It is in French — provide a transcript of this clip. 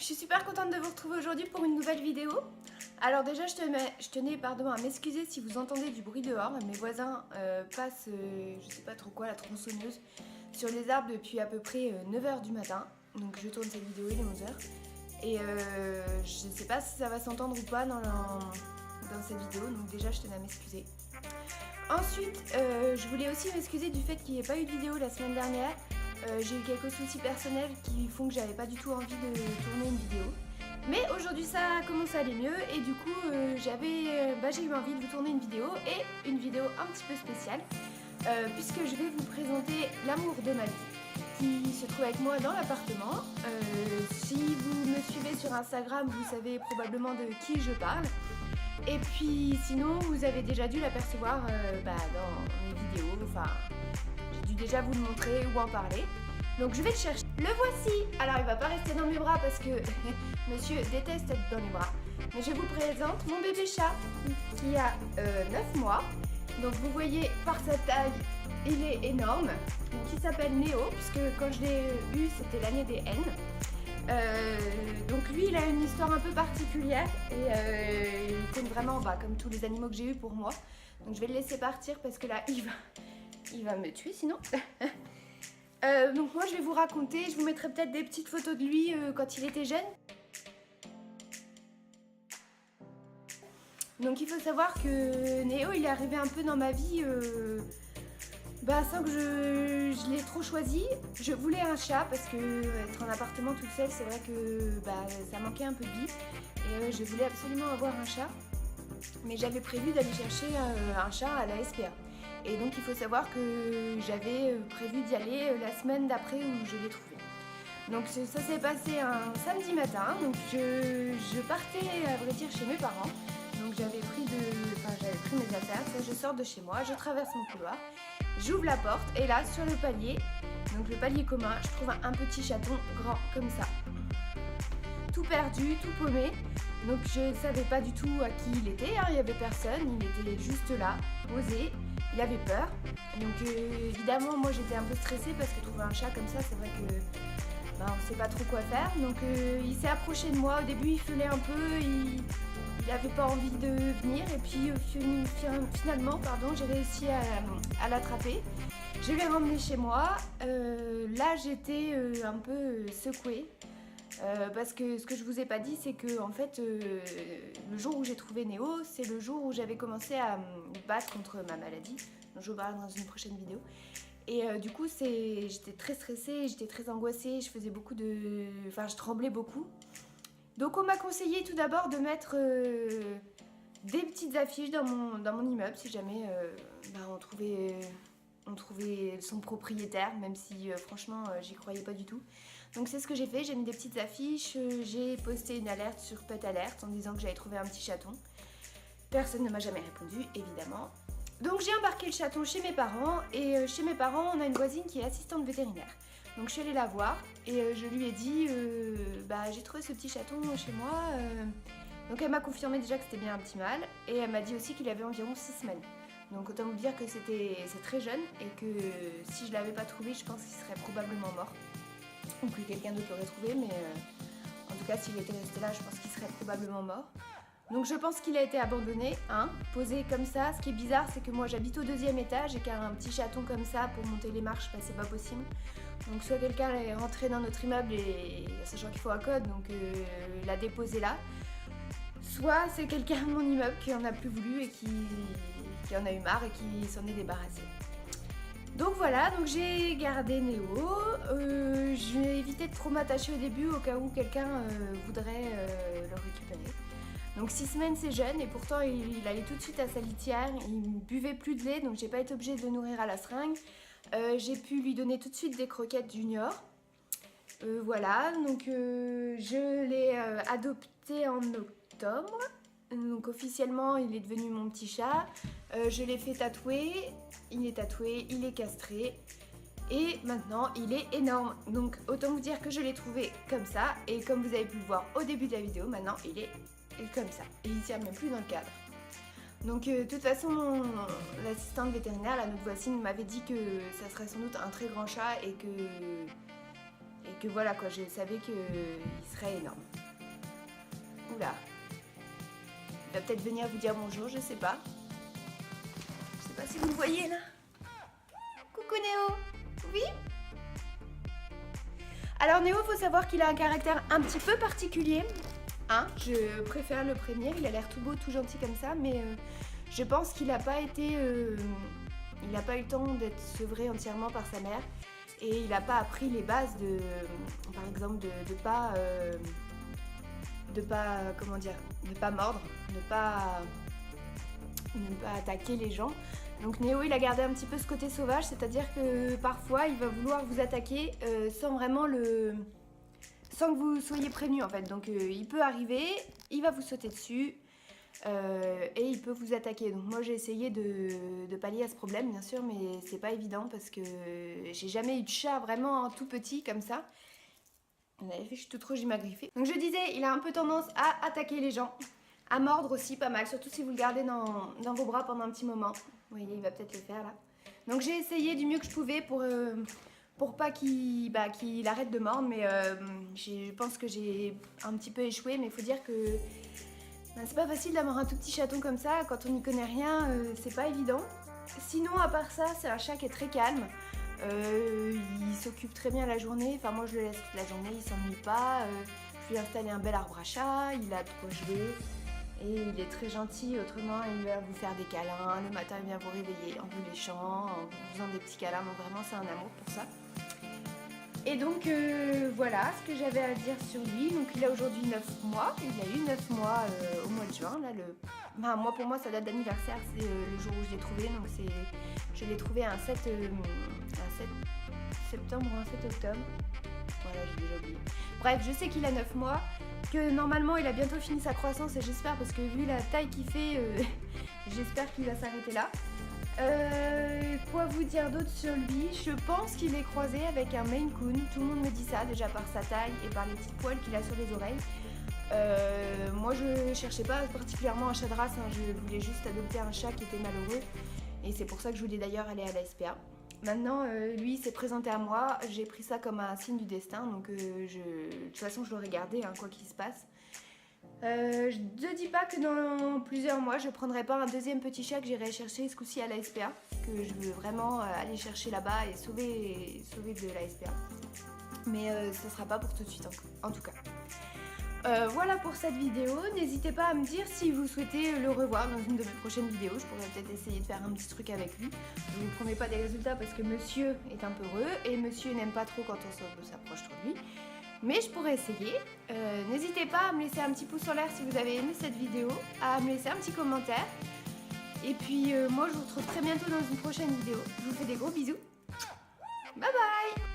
suis super contente de vous retrouver aujourd'hui pour une nouvelle vidéo. Alors déjà je tenais à m'excuser si vous entendez du bruit dehors. Mes voisins passent, je sais pas trop quoi, la tronçonneuse sur les arbres depuis à peu près 9h du matin. Donc je tourne cette vidéo, il est 11h. Et je sais pas si ça va s'entendre ou pas dans cette vidéo, donc déjà je tenais à m'excuser. Ensuite, je voulais aussi m'excuser du fait qu'il n'y ait pas eu de vidéo la semaine dernière. J'ai eu quelques soucis personnels qui font que j'avais pas du tout envie de tourner une vidéo. Mais aujourd'hui ça commence à aller mieux et du coup j'ai eu envie de vous tourner une vidéo et une vidéo un petit peu spéciale puisque je vais vous présenter l'amour de ma vie qui se trouve avec moi dans l'appartement. Si vous me suivez sur Instagram, vous savez probablement de qui je parle. Et puis sinon vous avez déjà dû l'apercevoir dans mes vidéos, enfin j'ai dû déjà vous le montrer ou en parler. Donc je vais le chercher. Le voici. Alors il va pas rester dans mes bras parce que monsieur déteste être dans les bras. Mais je vous présente mon bébé chat qui a 9 mois. Donc vous voyez par sa taille, il est énorme. Qui s'appelle Néo puisque quand je l'ai eu c'était l'année des N. Donc lui il a une histoire un peu particulière et il compte vraiment comme tous les animaux que j'ai eu pour moi. Donc je vais le laisser partir parce que là il va me tuer sinon. Donc moi je vais vous raconter, je vous mettrai peut-être des petites photos de lui quand il était jeune. Donc il faut savoir que Néo il est arrivé un peu dans ma vie sans que je l'ai trop choisi. Je voulais un chat parce que être en appartement toute seule c'est vrai que ça manquait un peu de vie. Et je voulais absolument avoir un chat. Mais j'avais prévu d'aller chercher un chat à la SPA. Et donc il faut savoir que j'avais prévu d'y aller la semaine d'après où je l'ai trouvé. Donc ça s'est passé un samedi matin, donc je partais à vrai dire chez mes parents. Donc j'avais pris mes affaires, je sors de chez moi, je traverse mon couloir, j'ouvre la porte et là sur le palier, donc le palier commun, je trouve un petit chaton grand comme ça. Tout perdu, tout paumé. Donc je savais pas du tout à qui il était, il y avait personne, il était juste là, posé. Il avait peur, donc évidemment moi j'étais un peu stressée parce que trouver un chat comme ça c'est vrai que on sait pas trop quoi faire. Donc il s'est approché de moi, au début il feulait un peu, il avait pas envie de venir et puis finalement j'ai réussi à l'attraper. Je l'ai ramené chez moi, là j'étais un peu secouée. Parce que ce que je vous ai pas dit c'est que en fait le jour où j'ai trouvé Néo c'est le jour où j'avais commencé à me battre contre ma maladie, dont je vous parle dans une prochaine vidéo. Et du coup j'étais très stressée, j'étais très angoissée, je tremblais beaucoup. Donc on m'a conseillé tout d'abord de mettre des petites affiches dans mon immeuble si jamais on trouvait son propriétaire, même si franchement j'y croyais pas du tout. Donc c'est ce que j'ai fait, j'ai mis des petites affiches, j'ai posté une alerte sur Pet Alert en disant que j'avais trouvé un petit chaton. Personne ne m'a jamais répondu, évidemment. Donc j'ai embarqué le chaton chez mes parents et chez mes parents on a une voisine qui est assistante vétérinaire. Donc je suis allée la voir et je lui ai dit j'ai trouvé ce petit chaton chez moi. Donc elle m'a confirmé déjà que c'était bien un petit mâle et elle m'a dit aussi qu'il avait environ 6 semaines. Donc autant vous dire que c'est très jeune et que si je l'avais pas trouvé, je pense qu'il serait probablement mort. Ou que quelqu'un d'autre l'aurait trouvé, mais en tout cas s'il était resté là, je pense qu'il serait probablement mort. Donc je pense qu'il a été abandonné, posé comme ça. Ce qui est bizarre, c'est que moi j'habite au 2e étage et qu'un petit chaton comme ça pour monter les marches, c'est pas possible. Donc soit quelqu'un est rentré dans notre immeuble et sachant qu'il faut un code, donc l'a déposé là. Soit c'est quelqu'un de mon immeuble qui en a plus voulu et qui en a eu marre et qui s'en est débarrassé. Donc voilà, donc j'ai gardé Néo, j'ai évité de trop m'attacher au début au cas où quelqu'un voudrait le récupérer. Donc 6 semaines c'est jeune et pourtant il allait tout de suite à sa litière, il ne buvait plus de lait donc j'ai pas été obligée de le nourrir à la seringue. J'ai pu lui donner tout de suite des croquettes junior. Voilà, donc je l'ai adopté en octobre. Donc officiellement il est devenu mon petit chat, je l'ai fait tatouer, il est castré et maintenant il est énorme. Donc autant vous dire que je l'ai trouvé comme ça et comme vous avez pu le voir au début de la vidéo, maintenant il est comme ça et il tient même plus dans le cadre. Donc de toute façon l'assistante vétérinaire, notre voisine, m'avait dit que ça serait sans doute un très grand chat et que voilà quoi, je savais qu'il serait énorme. vous là. Il va peut-être venir vous dire bonjour, je sais pas. Je sais pas si vous le voyez là. Coucou Néo. Oui? Alors Néo, faut savoir qu'il a un caractère un petit peu particulier. Hein, je préfère le prévenir, il a l'air tout beau, tout gentil comme ça, mais je pense qu'il n'a pas été... il n'a pas eu le temps d'être sevré entièrement par sa mère. Et il n'a pas appris les bases de... par exemple, de pas... comment dire, ne pas mordre, ne pas attaquer les gens. Donc Néo, il a gardé un petit peu ce côté sauvage, c'est-à-dire que parfois il va vouloir vous attaquer sans que vous soyez prévenu en fait. Donc il peut arriver, il va vous sauter dessus et il peut vous attaquer. Donc moi j'ai essayé de pallier à ce problème bien sûr, mais c'est pas évident parce que j'ai jamais eu de chat vraiment tout petit comme ça. Je suis toute rouge, il m'a griffé. Donc je disais, il a un peu tendance à attaquer les gens, à mordre aussi pas mal, surtout si vous le gardez dans vos bras pendant un petit moment. Vous voyez, il va peut-être le faire là. Donc j'ai essayé du mieux que je pouvais pour pas qu'il arrête de mordre, mais je pense que j'ai un petit peu échoué, mais il faut dire que c'est pas facile d'avoir un tout petit chaton comme ça, quand on n'y connaît rien, c'est pas évident. Sinon, à part ça, c'est un chat qui est très calme. Il s'occupe très bien la journée, enfin moi je le laisse toute la journée, il s'ennuie pas, je lui ai installé un bel arbre à chat, il a de quoi jouer et il est très gentil, autrement il va vous faire des câlins, le matin il vient vous réveiller en vous léchant, en vous faisant des petits câlins, donc vraiment c'est un amour pour ça. Et donc voilà ce que j'avais à dire sur lui. Donc il a aujourd'hui 9 mois, il a eu 9 mois au mois de juin, là moi pour moi sa date d'anniversaire c'est le jour où je l'ai trouvé, donc je l'ai trouvé un 7 septembre ou un 7 octobre. Voilà, j'ai déjà oublié. Bref, je sais qu'il a 9 mois, que normalement il a bientôt fini sa croissance et j'espère, parce que vu la taille qu'il fait, j'espère qu'il va s'arrêter là. Quoi vous dire d'autre sur lui? Je pense qu'il est croisé avec un Maine Coon, tout le monde me dit ça déjà par sa taille et par les petites poils qu'il a sur les oreilles. Moi je cherchais pas particulièrement un chat de race, hein, je voulais juste adopter un chat qui était malheureux et c'est pour ça que je voulais d'ailleurs aller à la SPA. Maintenant lui il s'est présenté à moi, j'ai pris ça comme un signe du destin, donc de toute façon je l'aurais gardé hein, quoi qu'il se passe. Je ne dis pas que dans plusieurs mois je prendrai pas un deuxième petit chat que j'irai chercher ce coup-ci à la SPA, que je veux vraiment aller chercher là-bas et sauver de la SPA, mais ce sera pas pour tout de suite en tout cas. Voilà pour cette vidéo, n'hésitez pas à me dire si vous souhaitez le revoir dans une de mes prochaines vidéos, je pourrais peut-être essayer de faire un petit truc avec lui. Je ne vous promets pas des résultats parce que monsieur est un peu heureux et monsieur n'aime pas trop quand on s'approche trop de lui. Mais je pourrais essayer. N'hésitez pas à me laisser un petit pouce en l'air si vous avez aimé cette vidéo, à me laisser un petit commentaire. Et puis moi je vous retrouve très bientôt dans une prochaine vidéo. Je vous fais des gros bisous. Bye bye!